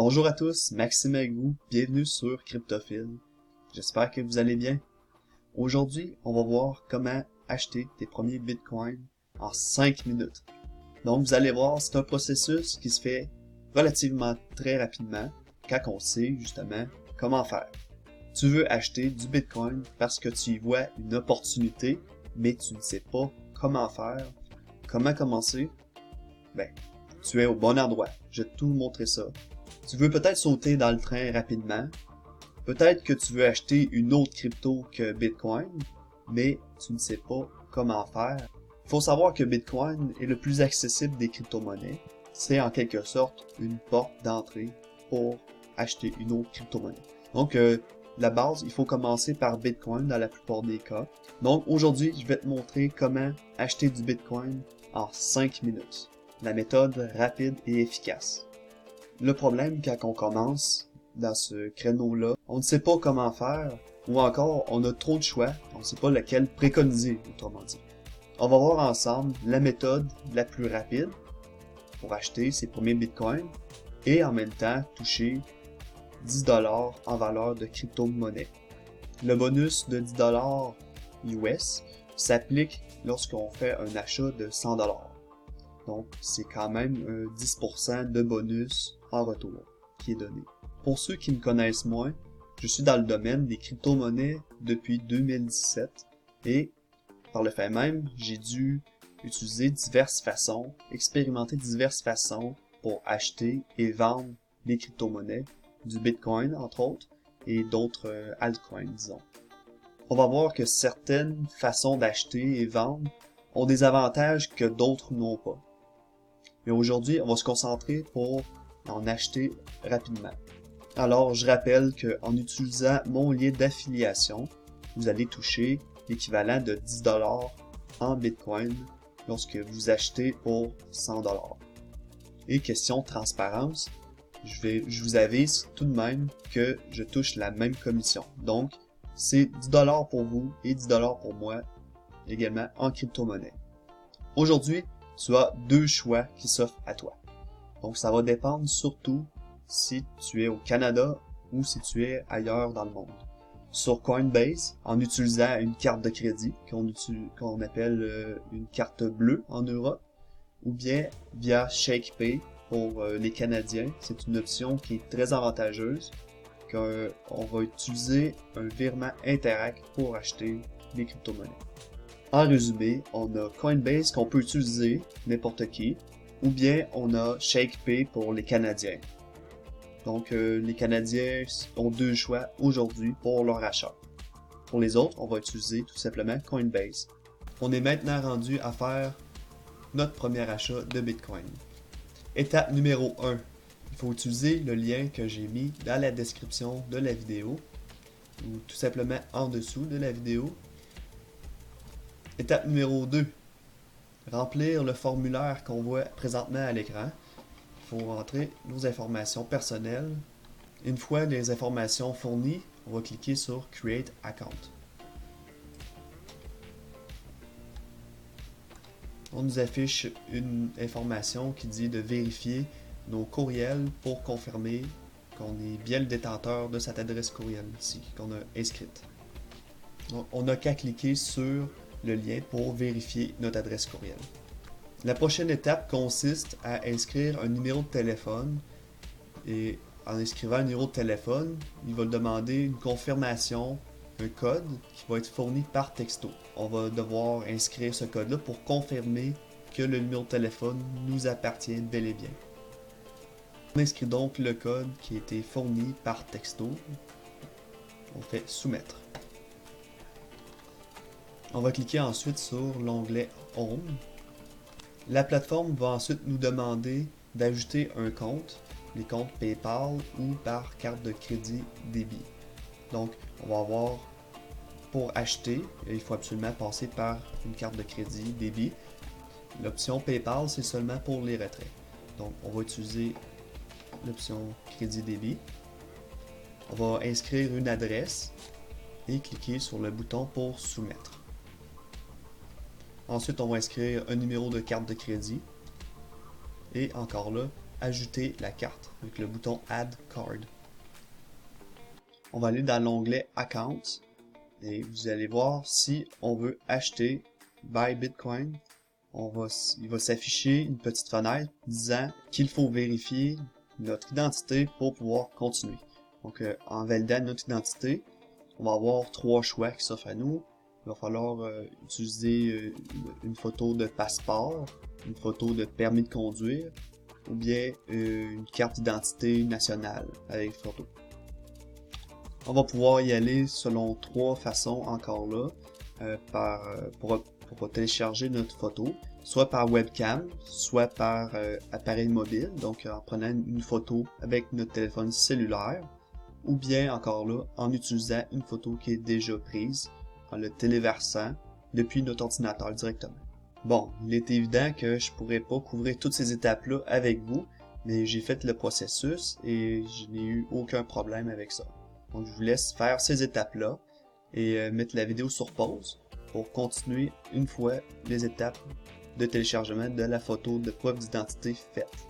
Bonjour à tous, Maxime avec vous, bienvenue sur Cryptophile. J'espère que vous allez bien. Aujourd'hui, on va voir comment acheter tes premiers bitcoins en 5 minutes. Donc vous allez voir, c'est un processus qui se fait relativement très rapidement quand on sait justement comment faire. Tu veux acheter du bitcoin parce que tu y vois une opportunité, mais tu ne sais pas comment faire, comment commencer. Ben, tu es au bon endroit, je vais tout montrer ça. Tu veux peut-être sauter dans le train rapidement. Peut-être que tu veux acheter une autre crypto que Bitcoin, mais tu ne sais pas comment faire. Il faut savoir que Bitcoin est le plus accessible des crypto-monnaies. C'est en quelque sorte une porte d'entrée pour acheter une autre crypto-monnaie. Donc, la base, il faut commencer par Bitcoin dans la plupart des cas. Donc, aujourd'hui, je vais te montrer comment acheter du Bitcoin en 5 minutes. La méthode rapide et efficace. Le problème quand on commence dans ce créneau-là, on ne sait pas comment faire, ou encore on a trop de choix, on ne sait pas lequel préconiser, autrement dit. On va voir ensemble la méthode la plus rapide pour acheter ses premiers bitcoins et en même temps toucher 10$ en valeur de crypto-monnaie. Le bonus de 10$ US s'applique lorsqu'on fait un achat de 100$. Donc, c'est quand même 10% de bonus en retour qui est donné. Pour ceux qui me connaissent moins, je suis dans le domaine des crypto-monnaies depuis 2017 et par le fait même, j'ai dû utiliser diverses façons, expérimenter diverses façons pour acheter et vendre des crypto-monnaies, du Bitcoin entre autres, et d'autres altcoins, disons. On va voir que certaines façons d'acheter et vendre ont des avantages que d'autres n'ont pas. Mais aujourd'hui, on va se concentrer pour en acheter rapidement. Alors, je rappelle qu'en utilisant mon lien d'affiliation, vous allez toucher l'équivalent de 10$ en Bitcoin lorsque vous achetez pour 100$. Et question de transparence, je vous avise tout de même que je touche la même commission. Donc, c'est 10$ pour vous et 10$ pour moi, également en crypto-monnaie. Aujourd'hui, tu as deux choix qui s'offrent à toi. Donc ça va dépendre surtout si tu es au Canada ou si tu es ailleurs dans le monde. Sur Coinbase, en utilisant une carte de crédit qu'on appelle une carte bleue en Europe, ou bien via ShakePay pour les Canadiens, c'est une option qui est très avantageuse, qu'on va utiliser un virement Interac pour acheter des crypto-monnaies. En résumé, on a Coinbase qu'on peut utiliser, n'importe qui, ou bien on a ShakePay pour les Canadiens. Donc les Canadiens ont deux choix aujourd'hui pour leur achat. Pour les autres, on va utiliser tout simplement Coinbase. On est maintenant rendu à faire notre premier achat de Bitcoin. Étape numéro 1. Il faut utiliser le lien que j'ai mis dans la description de la vidéo, ou tout simplement en dessous de la vidéo. Étape numéro 2. Remplir le formulaire qu'on voit présentement à l'écran. Il faut rentrer nos informations personnelles. Une fois les informations fournies, on va cliquer sur Create Account. On nous affiche une information qui dit de vérifier nos courriels pour confirmer qu'on est bien le détenteur de cette adresse courriel ici, qu'on a inscrite. Donc, on n'a qu'à cliquer sur le lien pour vérifier notre adresse courriel. La prochaine étape consiste à inscrire un numéro de téléphone et en inscrivant un numéro de téléphone, il va demander une confirmation, un code qui va être fourni par texto. On va devoir inscrire ce code-là pour confirmer que le numéro de téléphone nous appartient bel et bien. On inscrit donc le code qui a été fourni par texto. On fait soumettre. On va cliquer ensuite sur l'onglet Home. La plateforme va ensuite nous demander d'ajouter un compte, les comptes PayPal ou par carte de crédit débit. Donc, on va avoir pour acheter, il faut absolument passer par une carte de crédit débit. L'option PayPal, c'est seulement pour les retraits. Donc, on va utiliser l'option crédit débit. On va inscrire une adresse et cliquer sur le bouton pour soumettre. Ensuite, on va inscrire un numéro de carte de crédit. Et encore là, ajouter la carte avec le bouton Add Card. On va aller dans l'onglet Accounts et vous allez voir si on veut acheter Buy Bitcoin. Il va s'afficher une petite fenêtre disant qu'il faut vérifier notre identité pour pouvoir continuer. Donc en validant notre identité, on va avoir 3 choix qui s'offrent à nous. Il va falloir utiliser une photo de passeport, une photo de permis de conduire, ou bien une carte d'identité nationale avec photo. On va pouvoir y aller selon 3 façons encore là, pour télécharger notre photo, soit par webcam, soit par appareil mobile, donc en prenant une photo avec notre téléphone cellulaire, ou bien encore là, en utilisant une photo qui est déjà prise, en le téléversant depuis notre ordinateur directement. Bon, il est évident que je pourrais pas couvrir toutes ces étapes-là avec vous, mais j'ai fait le processus et je n'ai eu aucun problème avec ça. Donc je vous laisse faire ces étapes-là et mettre la vidéo sur pause pour continuer une fois les étapes de téléchargement de la photo de preuve d'identité faite.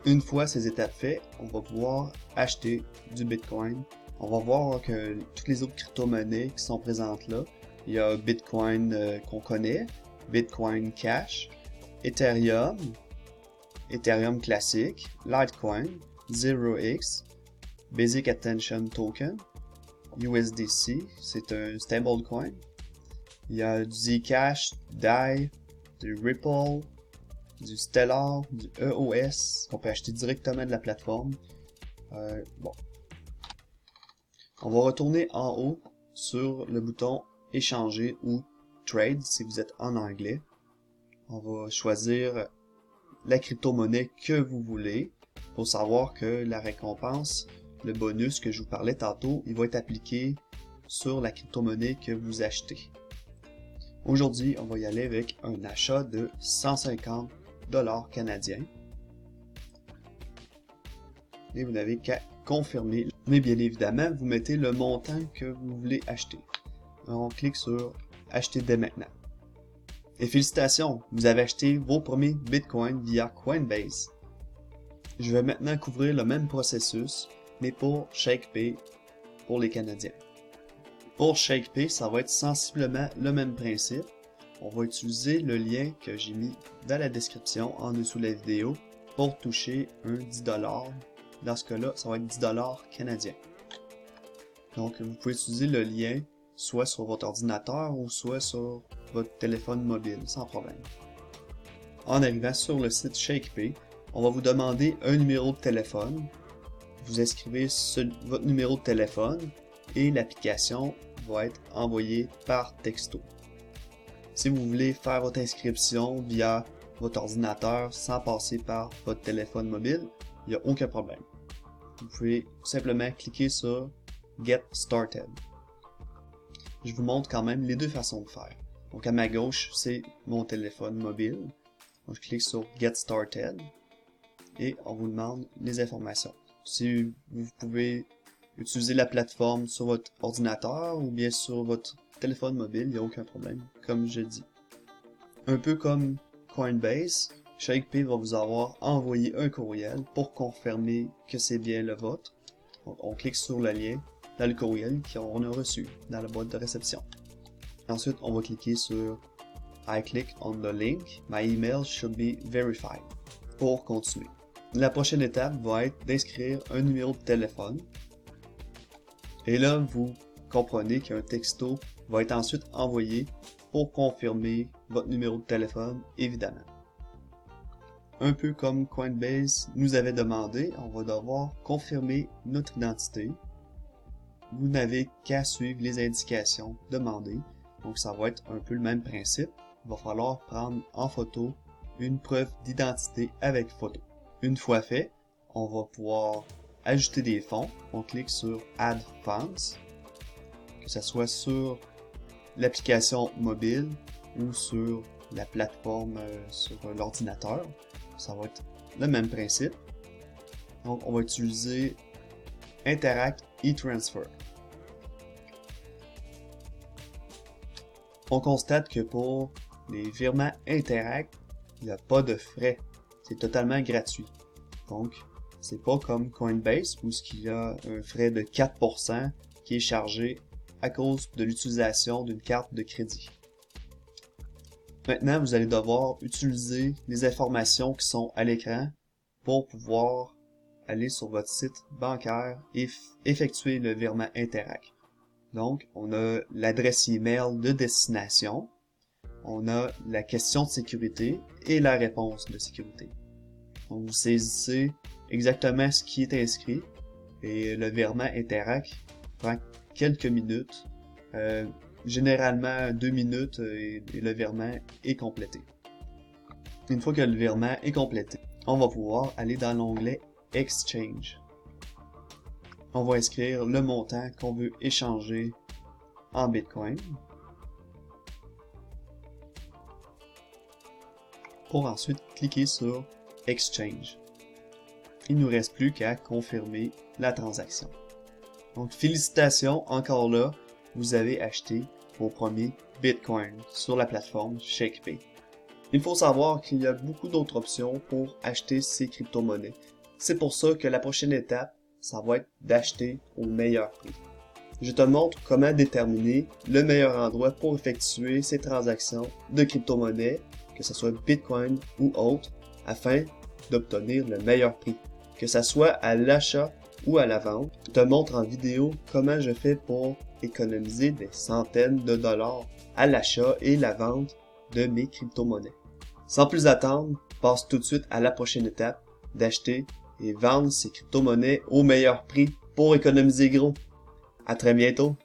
Une fois ces étapes faites, on va pouvoir acheter du Bitcoin. On va voir que toutes les autres crypto-monnaies qui sont présentes là, il y a Bitcoin qu'on connaît, Bitcoin Cash, Ethereum, Ethereum classique, Litecoin, 0x, Basic Attention Token, USDC, c'est un stablecoin. Il y a du Zcash, DAI, du Ripple, du Stellar, du EOS, qu'on peut acheter directement de la plateforme. Bon. On va retourner en haut sur le bouton Échanger ou Trade si vous êtes en anglais. On va choisir la crypto-monnaie que vous voulez pour savoir que la récompense, le bonus que je vous parlais tantôt, il va être appliqué sur la crypto-monnaie que vous achetez. Aujourd'hui, on va y aller avec un achat de 150 $ canadiens. Et vous n'avez qu'à confirmer. Mais bien évidemment, vous mettez le montant que vous voulez acheter. Alors, on clique sur Acheter dès maintenant. Et félicitations, vous avez acheté vos premiers Bitcoin via Coinbase. Je vais maintenant couvrir le même processus, mais pour ShakePay pour les Canadiens. Pour ShakePay, ça va être sensiblement le même principe. On va utiliser le lien que j'ai mis dans la description en dessous de la vidéo pour toucher un 10 $. Dans ce cas-là, ça va être 10 $ canadiens. Donc, vous pouvez utiliser le lien soit sur votre ordinateur ou soit sur votre téléphone mobile, sans problème. En arrivant sur le site ShakePay, on va vous demander un numéro de téléphone. Vous inscrivez votre numéro de téléphone et l'application va être envoyée par texto. Si vous voulez faire votre inscription via votre ordinateur sans passer par votre téléphone mobile, il n'y a aucun problème. Vous pouvez simplement cliquer sur Get Started. Je vous montre quand même les deux façons de faire. Donc à ma gauche, c'est mon téléphone mobile. Donc je clique sur Get Started et on vous demande les informations. Si vous pouvez utiliser la plateforme sur votre ordinateur ou bien sur votre téléphone mobile, il n'y a aucun problème, comme je dis. Un peu comme Coinbase, ShakePay va vous avoir envoyé un courriel pour confirmer que c'est bien le vôtre. Donc, on clique sur le lien dans le courriel qu'on a reçu dans la boîte de réception. Ensuite, on va cliquer sur I click on the link, my email should be verified pour continuer. La prochaine étape va être d'inscrire un numéro de téléphone. Et là, vous comprenez qu'un texto va être ensuite envoyé pour confirmer votre numéro de téléphone, évidemment. Un peu comme Coinbase nous avait demandé, on va devoir confirmer notre identité. Vous n'avez qu'à suivre les indications demandées. Donc ça va être un peu le même principe. Il va falloir prendre en photo une preuve d'identité avec photo. Une fois fait, on va pouvoir ajouter des fonds. On clique sur Add Funds, que ce soit sur l'application mobile ou sur la plateforme sur l'ordinateur. Ça va être le même principe. Donc on va utiliser Interact eTransfer. On constate que pour les virements Interact, il n'y a pas de frais. c'est totalement gratuit. Donc, c'est pas comme Coinbase où il y a un frais de 4% qui est chargé à cause de l'utilisation d'une carte de crédit. Maintenant, vous allez devoir utiliser les informations qui sont à l'écran pour pouvoir aller sur votre site bancaire et effectuer le virement Interac. Donc, on a l'adresse email de destination, on a la question de sécurité et la réponse de sécurité. Donc, vous saisissez exactement ce qui est inscrit et le virement Interac prend quelques minutes, généralement 2 minutes et le virement est complété. Une fois que le virement est complété, on va pouvoir aller dans l'onglet Exchange. On va inscrire le montant qu'on veut échanger en Bitcoin. Pour ensuite cliquer sur Exchange. Il ne nous reste plus qu'à confirmer la transaction. Donc félicitations, encore là, vous avez acheté vos premiers Bitcoin sur la plateforme ShakePay. Il faut savoir qu'il y a beaucoup d'autres options pour acheter ces crypto-monnaies. C'est pour ça que la prochaine étape, ça va être d'acheter au meilleur prix. Je te montre comment déterminer le meilleur endroit pour effectuer ces transactions de crypto-monnaies, que ce soit Bitcoin ou autre, afin d'obtenir le meilleur prix. Que ce soit à l'achat ou à la vente, je te montre en vidéo comment je fais pour économiser des centaines de dollars à l'achat et la vente de mes crypto-monnaies. Sans plus attendre, passe tout de suite à la prochaine étape d'acheter et vendre ces crypto-monnaies au meilleur prix pour économiser gros. À très bientôt!